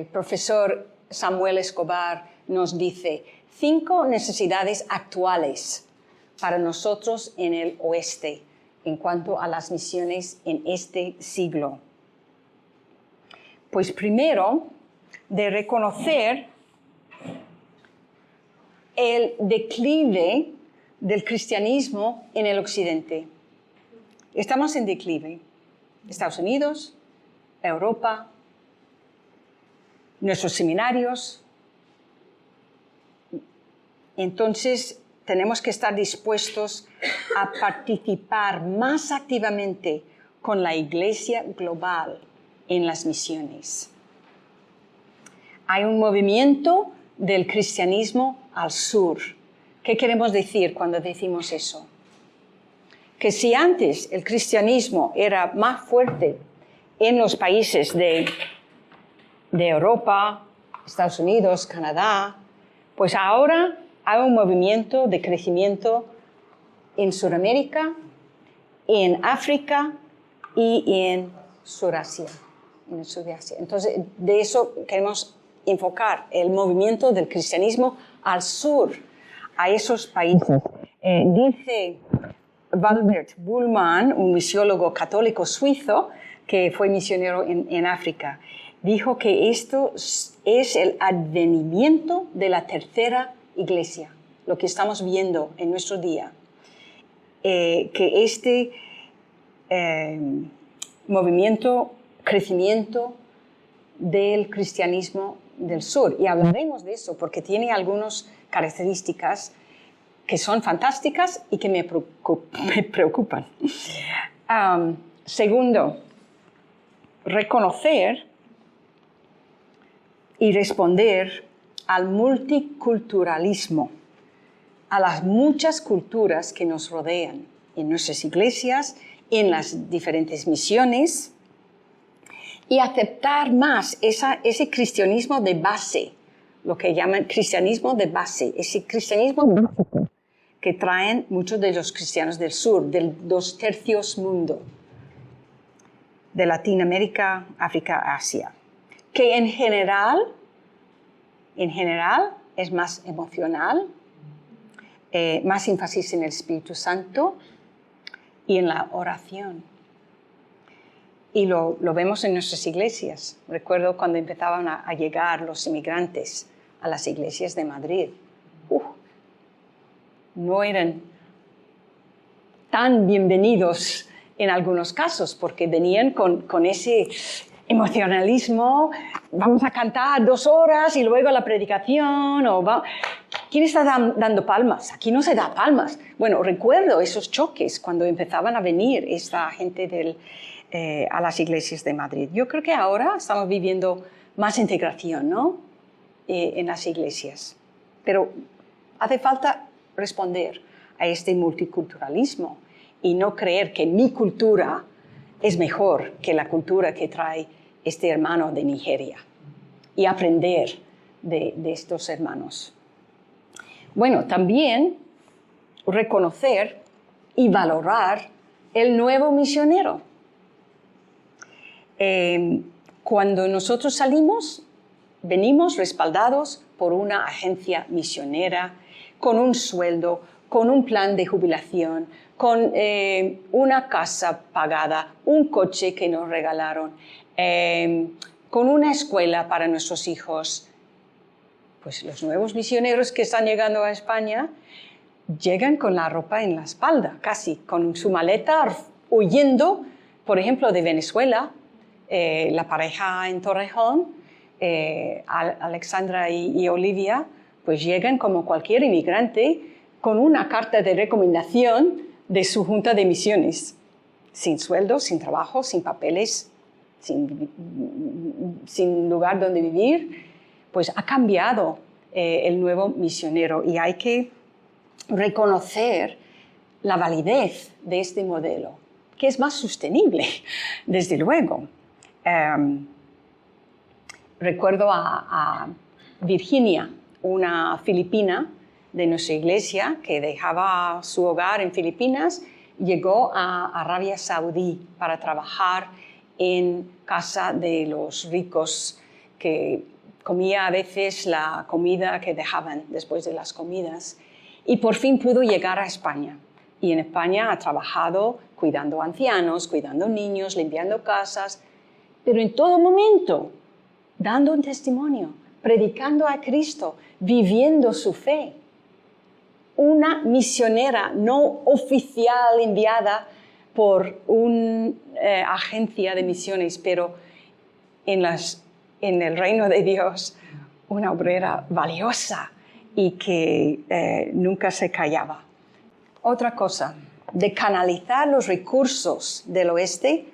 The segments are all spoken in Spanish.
El profesor Samuel Escobar nos dice 5 necesidades actuales para nosotros en el oeste en cuanto a las misiones en este siglo. Pues primero, de reconocer el declive del cristianismo en el occidente. Estamos en declive. Estados Unidos, Europa, nuestros seminarios. Entonces, tenemos que estar dispuestos a participar más activamente con la Iglesia global en las misiones. Hay un movimiento del cristianismo al sur. ¿Qué queremos decir cuando decimos eso? Que si antes el cristianismo era más fuerte en los países de Europa, Estados Unidos, Canadá, pues ahora hay un movimiento de crecimiento en Sudamérica, en África y en Surasia. Entonces, de eso queremos enfocar el movimiento del cristianismo al sur, a esos países. Dice Walbert Buhlmann, un misiólogo católico suizo que fue misionero en África, dijo que esto es el advenimiento de la tercera iglesia, lo que estamos viendo en nuestro día, que este movimiento, crecimiento del cristianismo del sur, y hablaremos de eso porque tiene algunas características que son fantásticas y que me preocupan. Segundo, reconocer y responder al multiculturalismo, a las muchas culturas que nos rodean en nuestras iglesias, en las diferentes misiones, y aceptar más ese cristianismo de base, lo que llaman cristianismo de base, ese cristianismo básico que traen muchos de los cristianos del sur, del 2/3 mundo, de Latinoamérica, África, Asia, que en general es más emocional, más énfasis en el Espíritu Santo y en la oración. Y lo vemos en nuestras iglesias. Recuerdo cuando empezaban a llegar los inmigrantes a las iglesias de Madrid. No eran tan bienvenidos en algunos casos, porque venían con ese emocionalismo, vamos a cantar 2 horas y luego la predicación, ¿quién está dando palmas? Aquí no se da palmas. Bueno, recuerdo esos choques cuando empezaban a venir esta gente a las iglesias de Madrid. Yo creo que ahora estamos viviendo más integración, ¿no? En las iglesias. Pero hace falta responder a este multiculturalismo y no creer que mi cultura es mejor que la cultura que trae este hermano de Nigeria y aprender de estos hermanos. Bueno, también reconocer y valorar el nuevo misionero. Cuando nosotros salimos, venimos respaldados por una agencia misionera, con un sueldo, con un plan de jubilación, con una casa pagada, un coche que nos regalaron, con una escuela para nuestros hijos. Pues los nuevos misioneros que están llegando a España llegan con la ropa en la espalda, casi, con su maleta, huyendo, por ejemplo, de Venezuela. La pareja en Torrejón, Alexandra y Olivia, pues llegan como cualquier inmigrante con una carta de recomendación de su junta de misiones, sin sueldo, sin trabajo, sin papeles, sin lugar donde vivir. Pues ha cambiado el nuevo misionero y hay que reconocer la validez de este modelo, que es más sostenible, desde luego. Recuerdo a Virginia, una filipina de nuestra iglesia que dejaba su hogar en Filipinas, llegó a Arabia Saudí para trabajar en casa de los ricos que comía a veces la comida que dejaban después de las comidas, y por fin pudo llegar a España. Y en España ha trabajado cuidando ancianos, cuidando niños, limpiando casas, pero en todo momento dando un testimonio, predicando a Cristo, viviendo su fe. Una misionera no oficial enviada por una agencia de misiones, pero en el reino de Dios, una obrera valiosa y que nunca se callaba. Otra cosa, de canalizar los recursos del oeste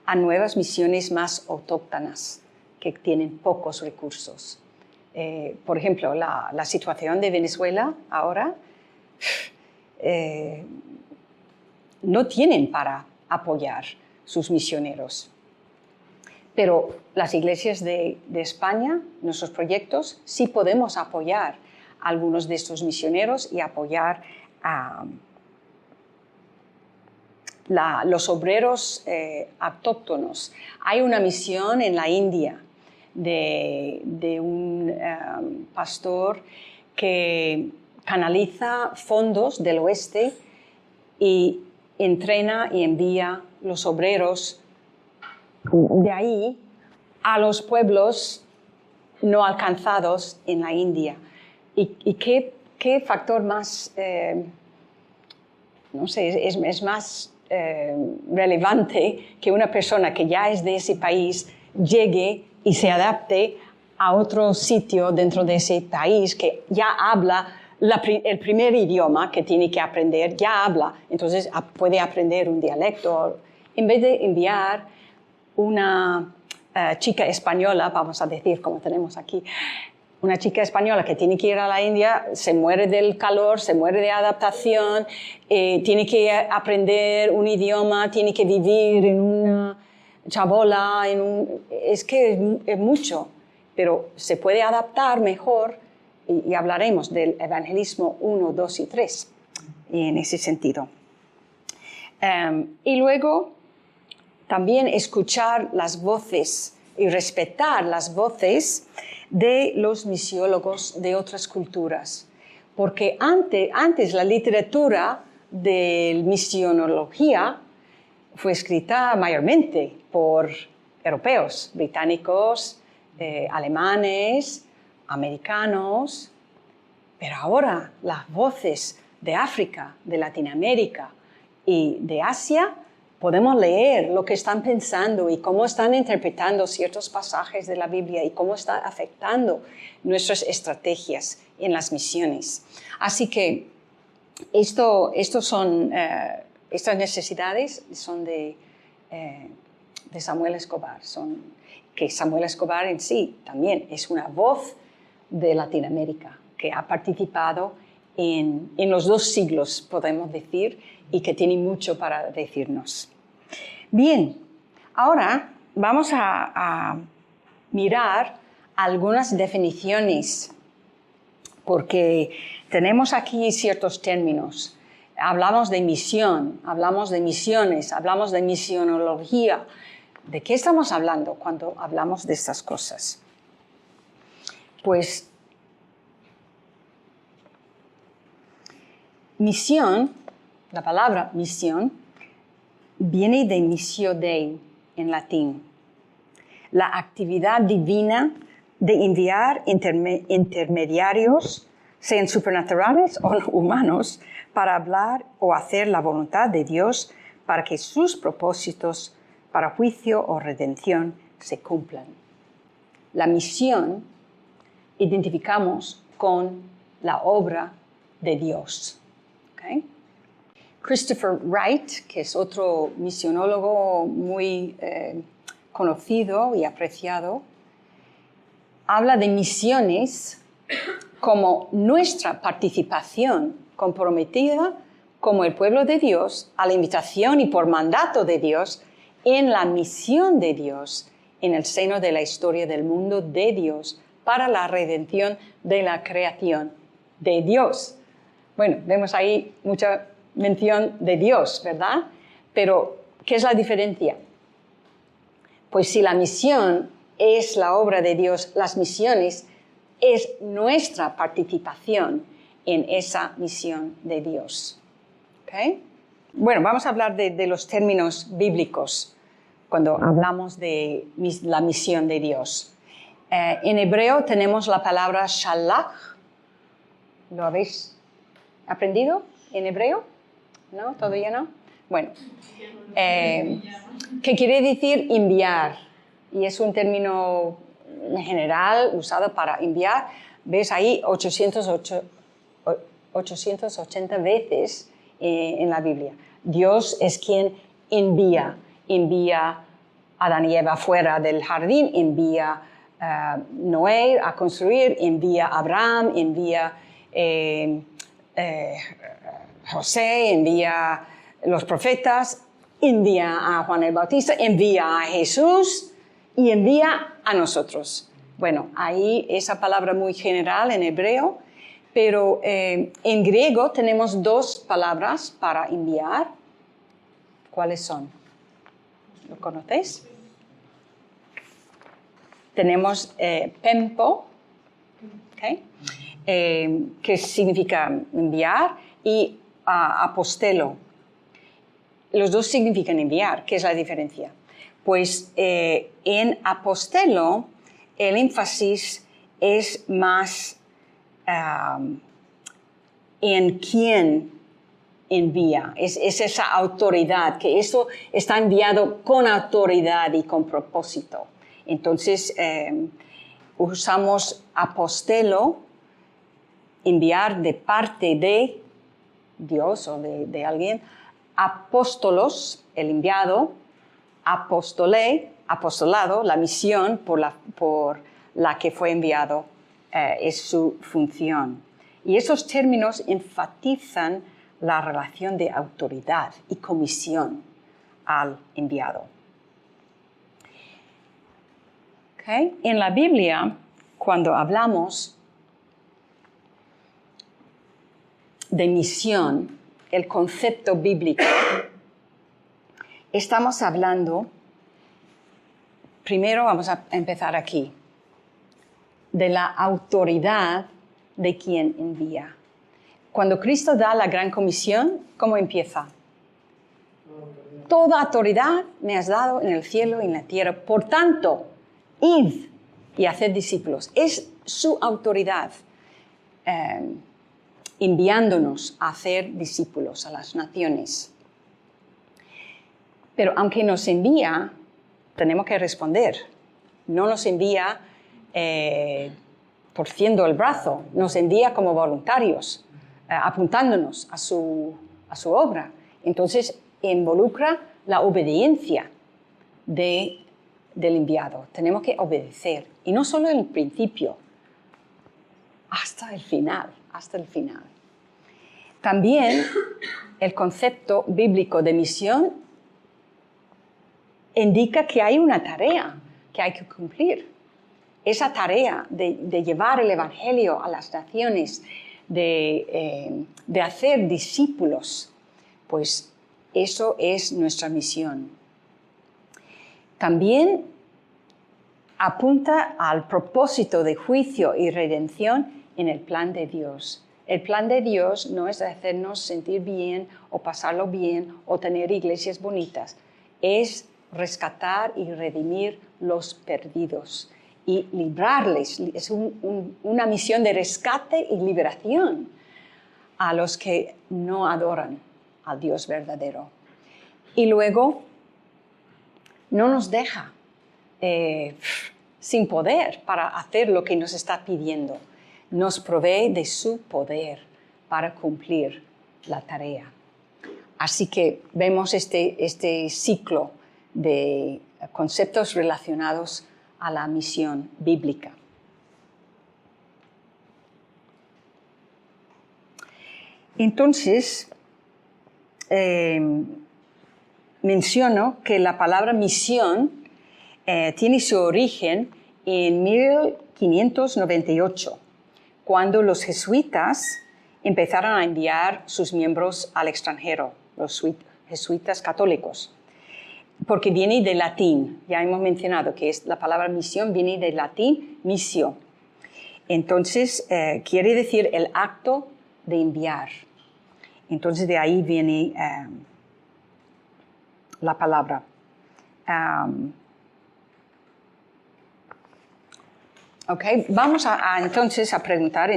a nuevas misiones más autóctonas, que tienen pocos recursos. Por ejemplo, la situación de Venezuela ahora, no tienen para apoyar sus misioneros. Pero las iglesias de España, nuestros proyectos, sí podemos apoyar a algunos de estos misioneros y apoyar a los obreros autóctonos. Hay una misión en la India de un pastor que canaliza fondos del oeste y entrena y envía los obreros de ahí a los pueblos no alcanzados en la India. ¿Y qué factor más, no sé, es más relevante que una persona que ya es de ese país llegue y se adapte a otro sitio dentro de ese país que ya habla el primer idioma que tiene que aprender, ya habla, entonces puede aprender un dialecto, en vez de enviar una chica española, vamos a decir como tenemos aquí, una chica española que tiene que ir a la India, se muere del calor, se muere de adaptación, tiene que aprender un idioma, tiene que vivir en una chabola, es que es mucho, pero se puede adaptar mejor y hablaremos del evangelismo 1, 2 y 3 en ese sentido. Y luego también escuchar las voces y respetar las voces de los misiólogos de otras culturas. Porque antes la literatura de misionología fue escrita mayormente por europeos, británicos, alemanes, americanos, pero ahora las voces de África, de Latinoamérica y de Asia, podemos leer lo que están pensando y cómo están interpretando ciertos pasajes de la Biblia y cómo está afectando nuestras estrategias en las misiones. Así que estas necesidades son de Samuel Escobar, que Samuel Escobar en sí también es una voz de Latinoamérica que ha participado en los 2 siglos, podemos decir, y que tiene mucho para decirnos. Bien, ahora vamos a mirar algunas definiciones, porque tenemos aquí ciertos términos. Hablamos de misión, hablamos de misiones, hablamos de misionología. ¿De qué estamos hablando cuando hablamos de estas cosas? Pues misión, la palabra misión, viene de missio Dei en latín. La actividad divina de enviar intermediarios, sean supernaturales o humanos, para hablar o hacer la voluntad de Dios para que sus propósitos para juicio o redención se cumplan. La misión identificamos con la obra de Dios. ¿Okay? Christopher Wright, que es otro misionólogo muy conocido y apreciado, habla de misiones como nuestra participación comprometida como el pueblo de Dios a la invitación y por mandato de Dios en la misión de Dios en el seno de la historia del mundo de Dios para la redención de la creación de Dios. Bueno, vemos ahí mucha mención de Dios, ¿verdad? Pero, ¿qué es la diferencia? Pues si la misión es la obra de Dios, las misiones es nuestra participación en esa misión de Dios. ¿Okay? Bueno, vamos a hablar de los términos bíblicos cuando hablamos de la misión de Dios. En hebreo tenemos la palabra shalach. ¿Lo habéis aprendido en hebreo? ¿No? ¿Todavía no? Bueno, que quiere decir enviar. Y es un término en general usado para enviar. ¿Ves ahí 880 veces en la Biblia? Dios es quien envía a Adán y Eva fuera del jardín, envía a Noé a construir, envía a Abraham, envía José, envía los profetas, envía a Juan el Bautista, envía a Jesús y envía a nosotros. Bueno, ahí esa palabra muy general en hebreo, pero en griego tenemos dos palabras para enviar. ¿Cuáles son? ¿Lo conocéis? Tenemos pempo, ¿okay? Que significa enviar, y apostelo. Los dos significan enviar. ¿Qué es la diferencia? Pues en apostelo el énfasis es más en quién envía. Es esa autoridad, que eso está enviado con autoridad y con propósito. Entonces usamos apostelo, enviar de parte de Dios o de alguien. Apóstolos, el enviado. Apostolé, apostolado, la misión por la que fue enviado, es su función. Y esos términos enfatizan la relación de autoridad y comisión al enviado. ¿Okay? En la Biblia, cuando hablamos de misión, el concepto bíblico, estamos hablando, primero vamos a empezar aquí, de la autoridad de quien envía. Cuando Cristo da la gran comisión, ¿cómo empieza? Toda autoridad me has dado en el cielo y en la tierra. Por tanto, id y haced discípulos. Es su autoridad enviándonos a hacer discípulos a las naciones. Pero aunque nos envía, tenemos que responder. No nos envía torciendo el brazo, nos envía como voluntarios, apuntándonos a su obra. Entonces, involucra la obediencia del enviado. Tenemos que obedecer. Y no solo en el principio, hasta el final. También el concepto bíblico de misión indica que hay una tarea que hay que cumplir. Esa tarea de llevar el Evangelio a las naciones, de hacer discípulos, pues eso es nuestra misión. También apunta al propósito de juicio y redención en el plan de Dios. El plan de Dios no es hacernos sentir bien o pasarlo bien o tener iglesias bonitas. Es rescatar y redimir los perdidos y librarles. Es una misión de rescate y liberación a los que no adoran al Dios verdadero. Y luego no nos deja sin poder para hacer lo que nos está pidiendo. Nos provee de su poder para cumplir la tarea. Así que vemos este ciclo de conceptos relacionados a la misión bíblica. Entonces, menciono que la palabra misión tiene su origen en 1598, cuando los jesuitas empezaron a enviar sus miembros al extranjero, los jesuitas católicos. porque viene del latín. Ya hemos mencionado que la palabra misión viene del latín missio. Entonces, quiere decir el acto de enviar. Entonces, de ahí viene la palabra. Vamos entonces a preguntar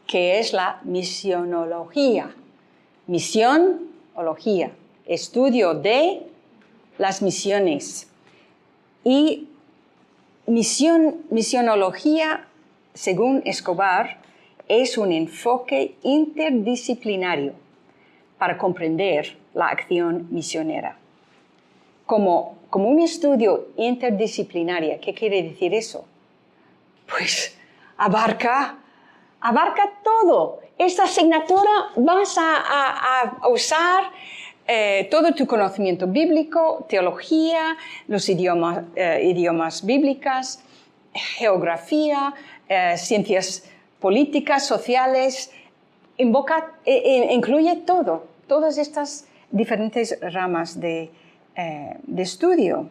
¿qué es la misionología? Misionología, estudio de las misiones. Y misionología, según Escobar, es un enfoque interdisciplinario para comprender la acción misionera. Como un estudio interdisciplinario, ¿qué quiere decir eso? Pues abarca todo. Esta asignatura vas a usar todo tu conocimiento bíblico, teología, los idiomas bíblicos, geografía, ciencias políticas, sociales, incluye todo, todas estas diferentes ramas de estudio.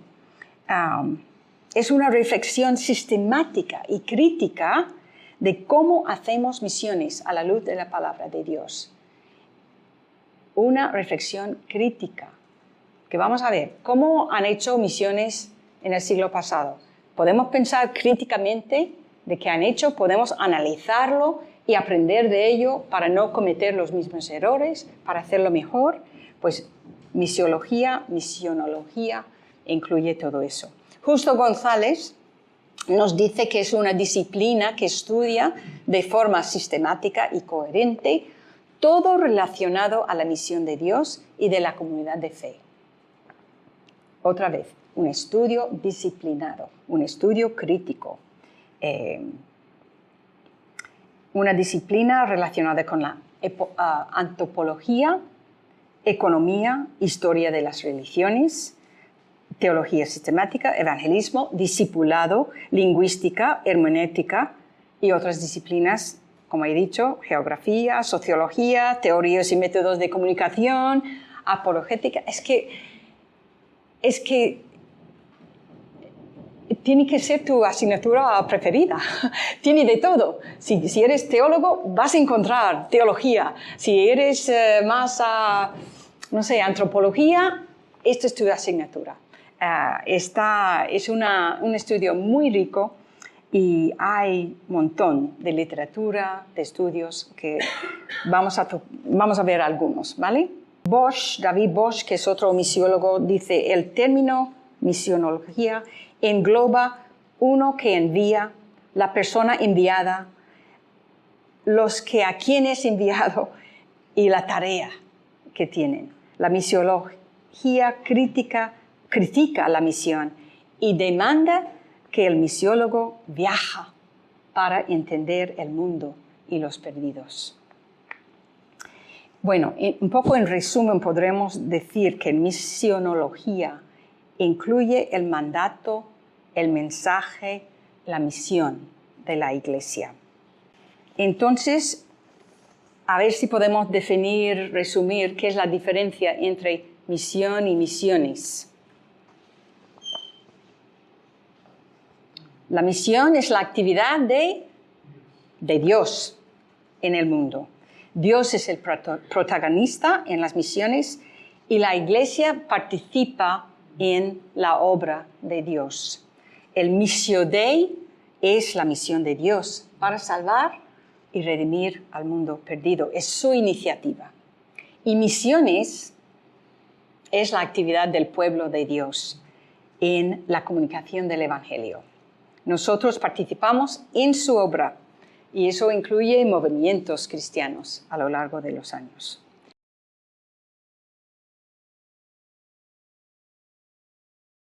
Es una reflexión sistemática y crítica de cómo hacemos misiones a la luz de la palabra de Dios. Una reflexión crítica, que vamos a ver cómo han hecho misiones en el siglo pasado. Podemos pensar críticamente de qué han hecho, podemos analizarlo y aprender de ello para no cometer los mismos errores, para hacerlo mejor. Pues misionología incluye todo eso. Justo González nos dice que es una disciplina que estudia de forma sistemática y coherente todo relacionado a la misión de Dios y de la comunidad de fe. Otra vez, un estudio disciplinado, un estudio crítico. Una disciplina relacionada con la antropología, economía, historia de las religiones, teología sistemática, evangelismo, discipulado, lingüística, hermenéutica y otras disciplinas, como he dicho, geografía, sociología, teorías y métodos de comunicación, apologética. Es que tiene que ser tu asignatura preferida. Tiene de todo. Si eres teólogo, vas a encontrar teología. Si eres más, antropología, esta es tu asignatura. Es un estudio muy rico y hay un montón de literatura, de estudios que vamos a ver algunos, ¿vale? David Bosch, que es otro misiólogo, dice: el término misionología engloba uno que envía, la persona enviada, los que a quien es enviado y la tarea que tienen. La misiología critica la misión y demanda que el misiólogo viaja para entender el mundo y los perdidos. Bueno, un poco en resumen podremos decir que misionología incluye el mandato, el mensaje, la misión de la Iglesia. Entonces, a ver si podemos resumir qué es la diferencia entre misión y misiones. La misión es la actividad de Dios en el mundo. Dios es el protagonista en las misiones y la Iglesia participa en la obra de Dios. El Missio Dei es la misión de Dios para salvar y redimir al mundo perdido. Es su iniciativa. Y misiones es la actividad del pueblo de Dios en la comunicación del Evangelio. Nosotros participamos en su obra y eso incluye movimientos cristianos a lo largo de los años.